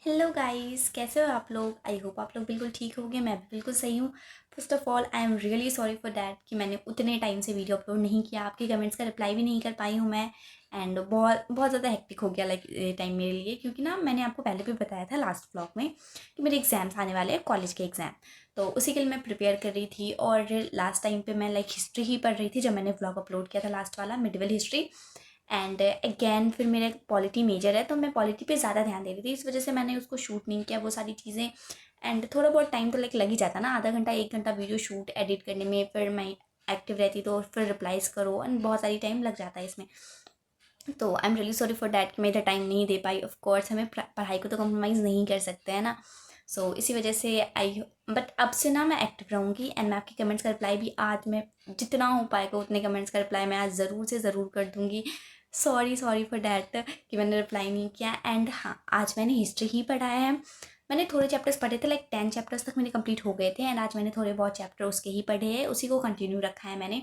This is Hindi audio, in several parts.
हेलो गाइस, कैसे हो आप लोग। आई होप आप लोग बिल्कुल ठीक होंगे। मैं भी बिल्कुल सही हूँ। First of all I am really sorry for that कि मैंने उतने टाइम से वीडियो अपलोड नहीं किया। आपके कमेंट्स का रिप्लाई भी नहीं कर पाई हूँ मैं। एंड बहुत बहुत ज़्यादा हेक्टिक हो गया टाइम मेरे लिए, क्योंकि ना मैंने आपको पहले भी बताया था लास्ट व्लॉग में कि मेरे एग्ज़ाम्स आने वाले हैं, कॉलेज के एग्ज़ाम। तो उसी के लिए मैं प्रिपेयर कर रही थी। और लास्ट टाइम पे मैं हिस्ट्री ही पढ़ रही थी जब मैंने व्लॉग अपलोड किया था लास्ट वाला, मिडिवल हिस्ट्री। एंड अगेन फिर मेरा पॉलिटी मेजर है, तो मैं पॉलिटी पे ज़्यादा ध्यान दे रही थी, इस वजह से मैंने उसको शूट नहीं किया वो सारी चीज़ें। एंड थोड़ा बहुत टाइम तो लग ही जाता ना, आधा घंटा 1 घंटा वीडियो शूट एडिट करने में। फिर मैं एक्टिव रहती तो फिर रिप्लाईज़ करो, एंड बहुत सारी टाइम लग जाता है इसमें। तो I am really sorry for that कि मैं इधर टाइम नहीं दे पाई। ऑफ कोर्स हमें पढ़ाई को तो कम्प्रोमाइज़ नहीं कर सकते हैं ना। सो इसी वजह से आई बट अब से ना मैं एक्टिव रहूँगी, एंड मैं आपके कमेंट्स का रिप्लाई भी आज मैं जितना हो पाएगा उतने कमेंट्स का रिप्लाई मैं आज ज़रूर से ज़रूर कर दूँगी। सॉरी सॉरी फॉर डैट कि मैंने रिप्लाई नहीं किया। एंड हाँ, आज मैंने हिस्ट्री ही पढ़ाया है। मैंने थोड़े चैप्टर्स पढ़े थे, 10 चैप्टर्स तक मेरे कंप्लीट हो गए थे। एंड आज मैंने थोड़े बहुत चैप्टर उसके ही पढ़े हैं, उसी को कंटिन्यू रखा है मैंने।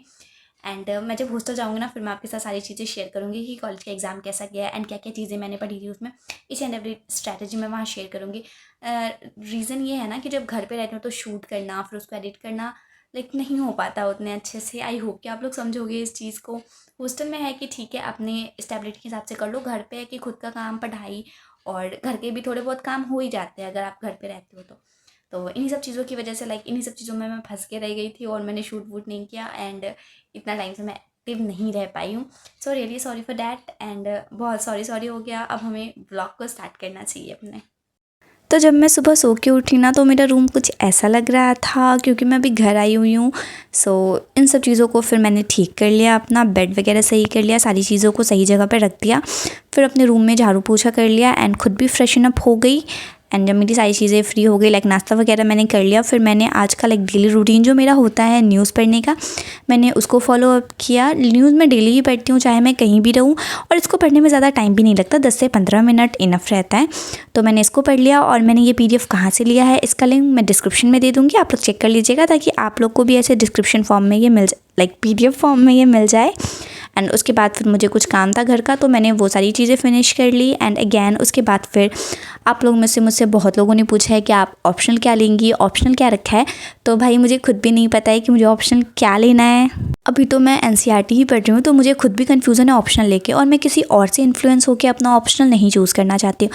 एंड मैं जब हॉस्टल जाऊँगी ना, फिर मैं आपके साथ सारी चीज़ें शेयर करूँगी कि कॉलेज का एग्ज़ाम कैसा गया एंड क्या क्या चीज़ें मैंने पढ़ी थी उसमें। ईच एंड एवरी स्ट्रैटेजी मैं वहाँ शेयर करूँगी। रीज़न ये है ना कि जब घर पे रहते हो तो शूट करना फिर उसको एडिट करना नहीं हो पाता उतने अच्छे से। आई होप कि आप लोग समझोगे इस चीज़ को। हॉस्टल में है कि ठीक है अपने स्टेबिलिटी के हिसाब से कर लो, घर पे है कि खुद का काम, पढ़ाई और घर के भी थोड़े बहुत काम हो ही जाते हैं अगर आप घर पे रहते हो तो इन्हीं सब चीज़ों की वजह से इन्हीं सब चीज़ों में मैं फंस के रह गई थी और मैंने शूट वूट नहीं किया। एंड इतना टाइम से मैं एक्टिव नहीं रह पाई हूँ। So really sorry for that. And बहुत सॉरी सॉरी हो गया। अब हमें ब्लॉग को स्टार्ट करना चाहिए अपने। तो जब मैं सुबह सो के उठी ना, तो मेरा रूम कुछ ऐसा लग रहा था, क्योंकि मैं अभी घर आई हुई हूँ। सो इन सब चीज़ों को फिर मैंने ठीक कर लिया, अपना बेड वगैरह सही कर लिया, सारी चीज़ों को सही जगह पर रख दिया। फिर अपने रूम में झाड़ू पोछा कर लिया एंड खुद भी फ्रेशन अप हो गई। एंड जब मेरी सारी चीज़ें फ्री हो गई, नाश्ता वगैरह मैंने कर लिया, फिर मैंने आज का डेली रूटीन जो मेरा होता है न्यूज़ पढ़ने का, मैंने उसको फॉलो अप किया। न्यूज़ मैं डेली ही पढ़ती हूँ, चाहे मैं कहीं भी रहूँ, और इसको पढ़ने में ज़्यादा टाइम भी नहीं लगता, 10 से 15 मिनट इनफ रहता है। तो मैंने इसको पढ़ लिया। और मैंने ये PDF कहाँ से लिया है, इसका लिंक मैं डिस्क्रिप्शन में दे दूँगी, आप लोग चेक कर लीजिएगा, ताकि आप लोग को भी ऐसे डिस्क्रिप्शन फॉर्म में ये मिल PDF फॉर्म में ये मिल जाए। एंड उसके बाद फिर मुझे कुछ काम था घर का, तो मैंने वो सारी चीज़ें फिनिश कर ली। एंड अगैन उसके बाद फिर आप लोग में से मुझसे बहुत लोगों ने पूछा है कि आप ऑप्शनल क्या लेंगी, ऑप्शनल क्या रखा है। तो भाई मुझे खुद भी नहीं पता है कि मुझे ऑप्शनल क्या लेना है। अभी तो मैं NCERT ही पढ़ रही हूँ, तो मुझे खुद भी कन्फ्यूज़न है ऑप्शनल लेके, और मैं किसी और से इन्फ्लुएंस होकर अपना ऑप्शनल नहीं चूज़ करना चाहती हूँ।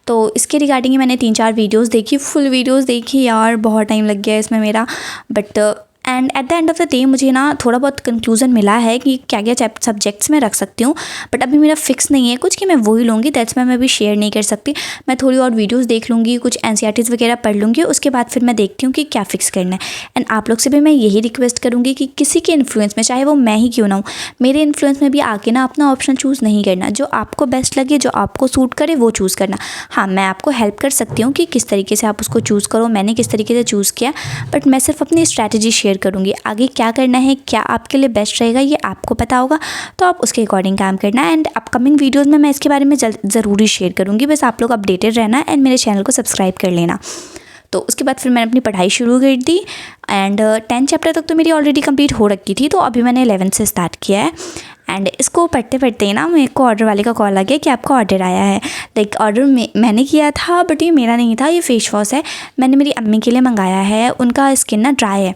तो इसके रिगार्डिंग ही मैंने 3-4 वीडियोज़ देखी, फुल वीडियोज़ देखी यार, बहुत टाइम लग गया इसमें मेरा। But and at the end of the day मुझे ना थोड़ा बहुत कंक्लूजन मिला है कि क्या क्या सब्जेक्ट्स में रख सकती हूँ। बट अभी मेरा फिक्स नहीं है कुछ कि मैं वही लूँगी, दैट्स मैं अभी शेयर नहीं कर सकती। मैं थोड़ी और वीडियोस देख लूँगी, कुछ NCERTs वगैरह पढ़ लूँगी, उसके बाद फिर मैं देखती हूँ कि क्या फ़िक्स करना है। एंड आप लोग से भी मैं यही रिक्वेस्ट करूँगी कि किसी के इन्फ्लुएंस में, चाहे वो मैं ही क्यों ना हूँ, मेरे इन्फ्लुएंस में भी आके ना अपना ऑप्शन चूज़ नहीं करना। जो आपको बेस्ट लगे, जो आपको सूट करे, वो चूज़ करना। हाँ, मैं आपको हेल्प कर सकती हूँ कि किस तरीके से आप उसको चूज़ करो, मैंने किस तरीके से चूज़ किया, बट मैं सिर्फ अपनी स्ट्रैटेजी शेयर करूँगी। आगे क्या करना है, क्या आपके लिए बेस्ट रहेगा, ये आपको पता होगा, तो आप उसके अकॉर्डिंग काम करना। एंड अपकमिंग वीडियोज़ में मैं इसके बारे में ज़रूर ही शेयर करूँगी, बस आप लोग अपडेटेड रहना एंड मेरे चैनल को सब्सक्राइब कर लेना। तो उसके बाद फिर मैंने अपनी पढ़ाई शुरू कर दी। एंड 10 चैप्टर तक तो मेरी ऑलरेडी कंप्लीट हो रखी थी, तो अभी मैंने 11 से स्टार्ट किया है। एंड इसको पढ़ते पढ़ते ही ना मेरे को ऑर्डर वाले का कॉल आ गया कि आपका ऑर्डर आया है। ऑर्डर मैंने किया था, बट ये मेरा नहीं था, ये फेस वॉश है, मैंने मेरी अम्मी के लिए मंगाया है, उनका स्किन ना ड्राई है।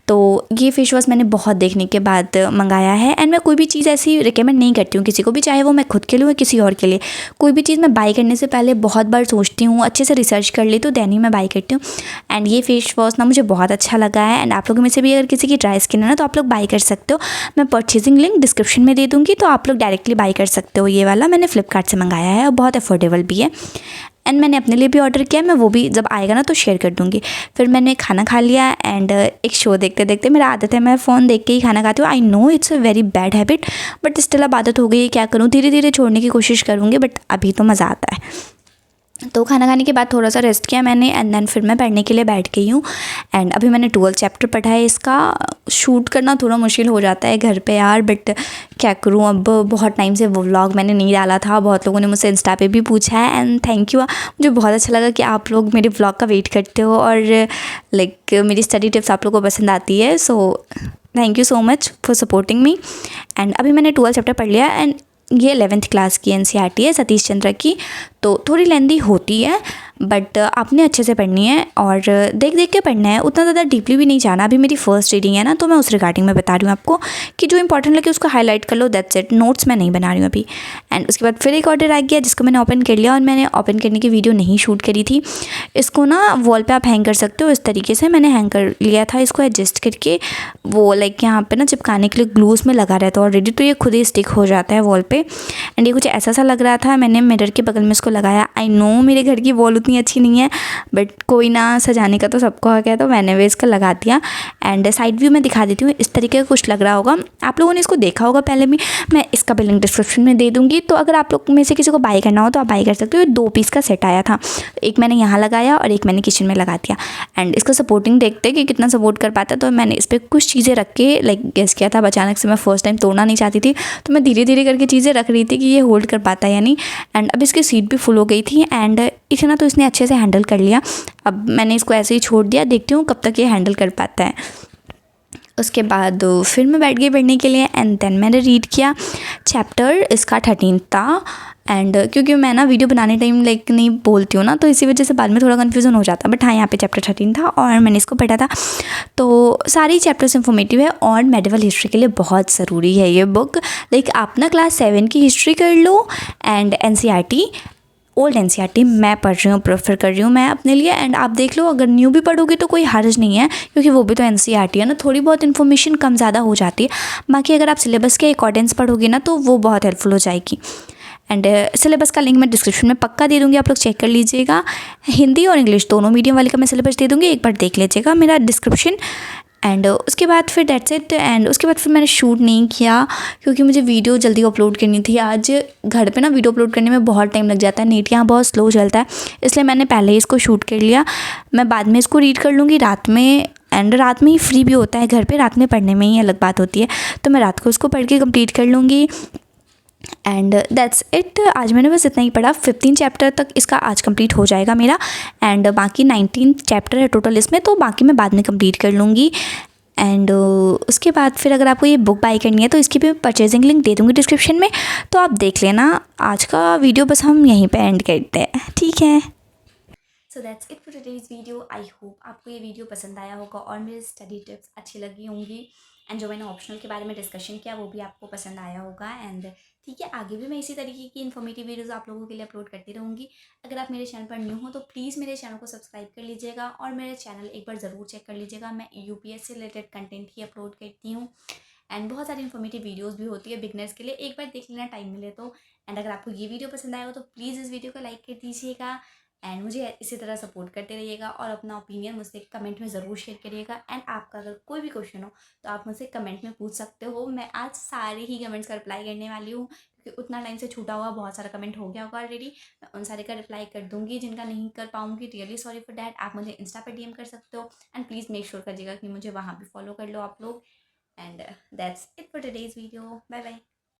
तो ये फेस वॉश मैंने बहुत देखने के बाद मंगाया है। एंड मैं कोई भी चीज़ ऐसी रिकमेंड नहीं करती हूँ किसी को भी, चाहे वो मैं खुद के लिए या किसी और के लिए। कोई भी चीज़ मैं बाई करने से पहले बहुत बार सोचती हूँ, अच्छे से रिसर्च कर लेती हूँ, देन ही मैं बाई करती हूँ। एंड ये फेस वॉश ना मुझे बहुत अच्छा लगा है। एंड आप लोगों में से भी अगर किसी की ड्राई स्किन है ना, तो आप लोग बाई कर सकते हो। मैं परचेजिंग लिंक डिस्क्रिप्शन में दे दूँगी, तो आप लोग डायरेक्टली बाई कर सकते हो। ये वाला मैंने फ्लिपकार्ट से मंगाया है और बहुत अफोर्डेबल भी है। एंड मैंने अपने लिए भी ऑर्डर किया, मैं वो भी जब आएगा ना तो शेयर कर दूँगी। फिर मैंने खाना खा लिया। एंड एक शो देखते देखते, मेरा आदत है मैं फ़ोन देख के ही खाना खाती हूँ। I know it's a very bad habit, but still अब आदत हो गई है, क्या करूँ, धीरे धीरे छोड़ने की कोशिश करूँगी, बट अभी तो मज़ा आता है। तो खाना खाने के बाद थोड़ा सा रेस्ट किया मैंने, एंड देन फिर मैं पढ़ने के लिए बैठ गई हूँ। एंड अभी मैंने 12 चैप्टर पढ़ा है। इसका शूट करना थोड़ा मुश्किल हो जाता है घर पे यार, बट क्या करूँ, अब बहुत टाइम से वो व्लॉग मैंने नहीं डाला था। बहुत लोगों ने मुझसे इंस्टा पे भी पूछा है, एंड थैंक यू। मुझे बहुत अच्छा लगा कि आप लोग मेरे व्लॉग का वेट करते हो, और मेरी स्टडी टिप्स आप लोगों को पसंद आती है। So thank you so much for supporting me. And अभी मैंने 12 चैप्टर पढ़ लिया। एंड ये 11th क्लास की NCERT है, सतीश चंद्र की। तो थोड़ी लेंदी होती है, बट आपने अच्छे से पढ़नी है और देख देख के पढ़ना है, उतना ज़्यादा डीपली भी नहीं जाना। अभी मेरी फर्स्ट रीडिंग है ना, तो मैं उस रिगार्डिंग में बता रही हूँ आपको कि जो इंपॉर्टेंट लगे उसको हाईलाइट कर लो, दैट्स इट। नोट्स मैं नहीं बना रही हूँ अभी। एंड उसके बाद फिर एक ऑर्डर आ गया जिसको मैंने ओपन कर लिया, और मैंने ओपन करने की वीडियो नहीं शूट करी थी। इसको ना वॉल पे आप हैंग कर सकते हो, इस तरीके से मैंने हैंग कर लिया था इसको एडजस्ट करके। वो लाइक यहाँ पे ना चिपकाने के लिए ग्लू उसमें लगा रहता है ऑलरेडी, तो ये खुद ही स्टिक हो जाता है वॉल पे। एंड ये कुछ ऐसा सा लग रहा था, मैंने मिरर के बगल में इसको लगाया। आई नो मेरे घर की वॉल उतनी अच्छी नहीं है, बट कोई ना, सजाने का तो सबको हक है, तो मैंने भी इसका लगा दिया। एंड साइड व्यू में दिखा देती हूँ, इस तरीके का कुछ लग रहा होगा। आप लोगों ने इसको देखा होगा पहले भी, मैं इसका भी लिंक डिस्क्रिप्शन में दे दूँगी, तो अगर आप लोग में से किसी को बाय करना हो तो आप बाय कर सकते हो। 2 पीस का सेट आया था, एक मैंने यहाँ लगाया और एक मैंने किचन में लगा दिया। एंड इसका सपोर्टिंग देखते कि कितना सपोर्ट कर पाता है, तो मैंने इस पर कुछ चीज़ें रख के लाइक गेस किया था। अचानक से मैं फर्स्ट टाइम तोड़ना नहीं चाहती थी, तो मैं धीरे धीरे करके चीज़ें रख रही थी कि ये होल्ड कर पाता है या नहीं। एंड अब इसकी सीट भी फुल हो गई थी, एंड इतना तो इसने अच्छे से हैंडल कर लिया। अब मैंने इसको ऐसे ही छोड़ दिया, देखती हूँ कब तक ये हैंडल कर पाता है। उसके बाद फिर मैं बैठ गई पढ़ने के लिए, एंड देन मैंने रीड किया चैप्टर, इसका 13 था। एंड क्योंकि मैं ना वीडियो बनाने टाइम लाइक नहीं बोलती हूँ ना, तो इसी वजह से बाद में थोड़ा कन्फ्यूज़न हो जाता है। बट हाँ, यहाँ पे चैप्टर 13 था और मैंने इसको पढ़ा था। तो सारी चैप्टर्स इन्फॉर्मेटिव है और मेडिवल हिस्ट्री के लिए बहुत ज़रूरी है ये बुक। लाइक आप ना क्लास 7 की हिस्ट्री कर लो, एंड NCERT, ओल्ड NCERT मैं पढ़ रही हूँ, प्रेफर कर रही हूँ मैं अपने लिए। एंड आप देख लो, अगर न्यू भी पढ़ोगे तो कोई हर्ज नहीं है, क्योंकि वो भी तो NCERT है ना, थोड़ी बहुत इन्फॉर्मेशन कम ज़्यादा हो जाती है। बाकी अगर आप सिलेबस के अकॉर्डिंग्स पढ़ोगे ना, तो वो बहुत हेल्पफुल हो जाएगी। एंड सिलेबस का लिंक मैं डिस्क्रिप्शन में पक्का दे दूँगी, आप लोग चेक कर लीजिएगा। हिंदी और इंग्लिश दोनों मीडियम वाले का मैं सिलेबस दे दूँगी, एक बार देख लीजिएगा मेरा डिस्क्रिप्शन। एंड उसके बाद फिर दैट्स इट। एंड उसके बाद फिर मैंने शूट नहीं किया, क्योंकि मुझे वीडियो जल्दी अपलोड करनी थी। आज घर पे ना वीडियो अपलोड करने में बहुत टाइम लग जाता है, नेट यहाँ बहुत स्लो चलता है, इसलिए मैंने पहले ही इसको शूट कर लिया। मैं बाद में इसको रीड कर लूँगी रात में, एंड रात में ही फ्री भी होता है घर पे, रात में पढ़ने में ही अलग बात होती है, तो मैं रात को उसको पढ़ के कंप्लीट कर लूँगी। And that's it. आज मैंने बस इतना ही पढ़ा। 15 चैप्टर तक इसका आज कंप्लीट हो जाएगा मेरा, एंड बाकी 19 चैप्टर है टोटल इसमें, तो बाकी मैं बाद में कंप्लीट कर लूँगी। एंड उसके बाद फिर अगर आपको ये बुक बाई करनी है तो इसकी भी परचेजिंग लिंक दे दूँगी डिस्क्रिप्शन में, तो आप देख लेना। आज का वीडियो बस हम यहीं पे एंड करते हैं, ठीक है। So that's it for today's video. I hope आपको ये वीडियो पसंद आया होगा और मेरी स्टडी टिप्स अच्छी लगी होंगी, एंड जो मैंने ऑप्शनल के बारे में डिस्कशन किया वो भी आपको पसंद आया होगा। एंड ठीक है, आगे भी मैं इसी तरीके की इन्फॉर्मेटिव वीडियोस आप लोगों के लिए अपलोड करती रहूँगी। अगर आप मेरे चैनल पर न्यू हो तो प्लीज़ मेरे चैनल को सब्सक्राइब कर लीजिएगा, और मेरे चैनल एक बार ज़रूर चेक कर लीजिएगा। मैं UPS से रिलेटेड कंटेंट ही अपलोड करती हूँ, एंड बहुत सारी इन्फॉर्मेटिव वीडियोस भी होती है बिगनर्स के लिए, एक बार देख लेना टाइम मिले तो। एंड अगर आपको ये वीडियो पसंद आया हो तो प्लीज़ इस वीडियो को लाइक कर दीजिएगा, एंड मुझे इसी तरह सपोर्ट करते रहिएगा, और अपना ओपिनियन मुझसे कमेंट में ज़रूर शेयर करिएगा। एंड आपका अगर कोई भी क्वेश्चन हो तो आप मुझसे कमेंट में पूछ सकते हो। मैं आज सारे ही कमेंट्स का रिप्लाई करने वाली हूँ, क्योंकि उतना टाइम से छूटा हुआ बहुत सारा कमेंट हो गया होगा ऑलरेडी। मैं उन सारे का रिप्लाई कर दूँगी, जिनका नहीं कर पाऊँगी रियली सॉरी फॉर डैट। आप मुझे इंस्टा पर DM कर सकते हो, एंड प्लीज़ मेक श्योर करिएगा कि मुझे वहाँ भी फॉलो कर लो आप लोग। And that's it for today's video. Bye bye.